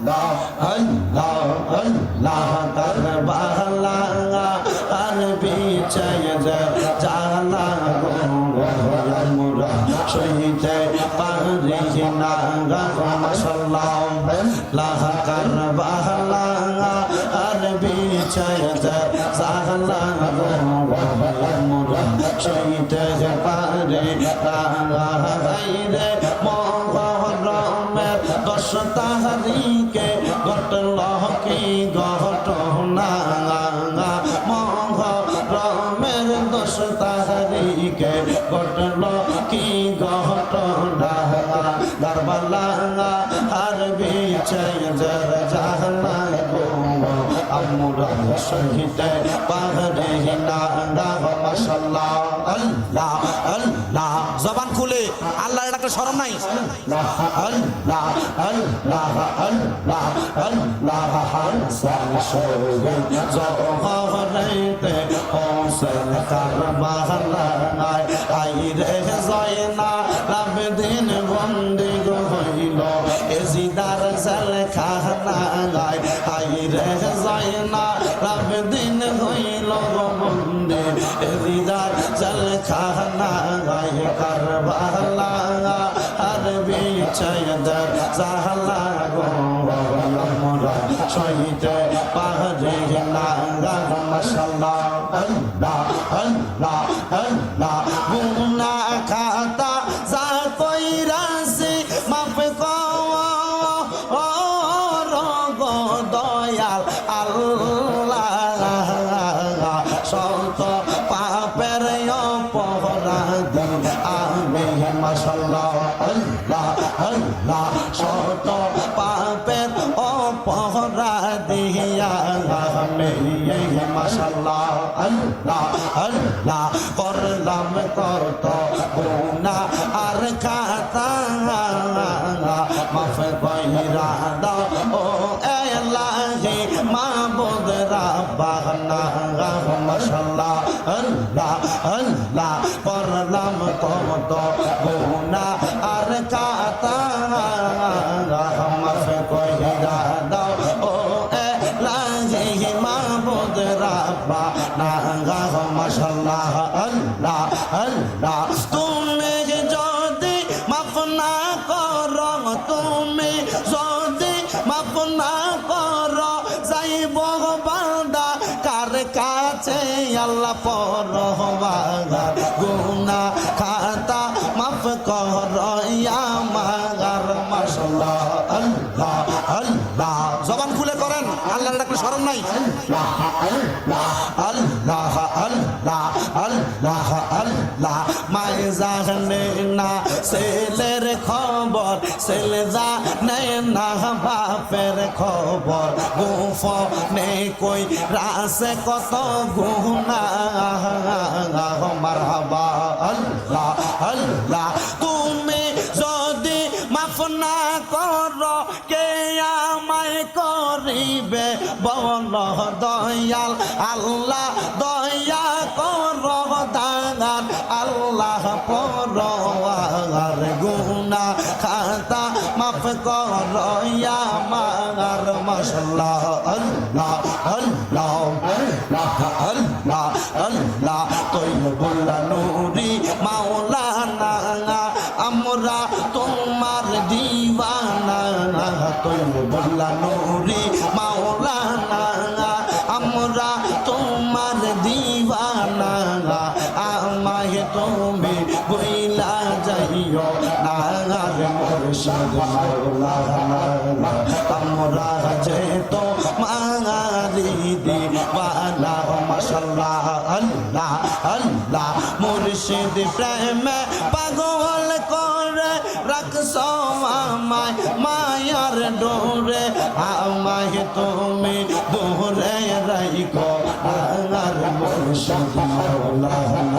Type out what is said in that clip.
আল্লাহ আল্লাহ কারবালা আর বিছায় জালা গো আমরা সইতে পারি না মাশাআল্লাহ লাহ কারবালা আর বিছায় জালা গো আমরা সইতে পারি না রে মহরমের 10 তারিখে ঘটল কি ঘটনা মহরমের 10 তারিখে ঘটল কি ঘটনা কারবালা আর বিছায় জালা গো আমরা সইতে পারি না মাশাআল্লাহ আল্লাহ আল্লাহ জবান খুলে আল্লাহর ডাকতে শরম নাই আল্লাহ আল্লাহ আল্লাহ আল্লাহ হাসান শোগে জহরাইতে হোসেন কারবালা আইরে জয়না আবেদিন বন্দি হইল এজিদার জলখানা আইরে জয়না আবেদিন হইল বন্দি এজিদার জলখানা কারবালা আর বিছায় জালা গো আমরা সইতে পারি না মাশাআল্লাহ আল্লাহ আল্লাহ আল্লাহ গুনাহ খাতা যা কইরাছি মাফ কর গো দয়াল আল্লাহ সত পাপের অপরাধী আমি মাশাআল্লাহ আল্লাহ আল্লাহ সত পাপের অপরাধী আমি মাশাআল্লাহ আল্লাহ আল্লাহ করলাম কত গুনাহ আর খাতা মাফ কইরা দাও ও ইলাহি মাবুদ রাব্বানা মাশাআল্লাহ আল্লাহ আল্লাহ করলাম কত গুনাহ আর খাতা মাফ কইরা দাও ও ইলাহি মাবুদ রাব্বানা মাশাআল্লাহ আল্লাহ আল্লাহ তুমি যদি মাফ না করো তুমি যদি মাফ না করো যাইব বান্দা কার কাছে আল্লাহ পরওয়ারদিগার গুনাহ খাতা মাফ করো আমার মাশাআল্লাহ আল্লাহ আল্লাহ জবান খুলে করেন আল্লাহর ডাকলে শরম নাই আল্লাহ আল্লাহ আল্লাহ আল্লাহ আল্লাহ মায়ে জানে না ছেলের খবর ছেলে জানে না বাপের খবর গোপনে কই রাসে কত গুনাহ মারহাবা আল্লাহ আল্লাহ তুমি যদি মাফ না করো কে আমায় করিবে বল দয়াল আল্লাহ দয়া করো দান আল্লাহ পরওয়ার গুনাহ খাতা মাফ করো আমার মাশাআল্লাহ আল্লাহ আল্লাহ আল্লাহ আল্লাহ তৈয়বুল নূরি মাওলানা আমরা তোমার দিওয়ানা তৈয়বুল নূরি মাওলানা আমরা তোমার দিওয়ানা আমায় তুমি বইলা যাইও না রে মুর্শিদ মাওলানা আমরা যে তো মারি দিওয়ানা মাশাআল্লাহ আল্লাহ আল্লাহ মুর্শিদ প্রেমে পাগল করে রাখছো আমায় মায়ার ডোরে আমায় তুমি দূরে রাখো আর মুর্শিদ মাওলানা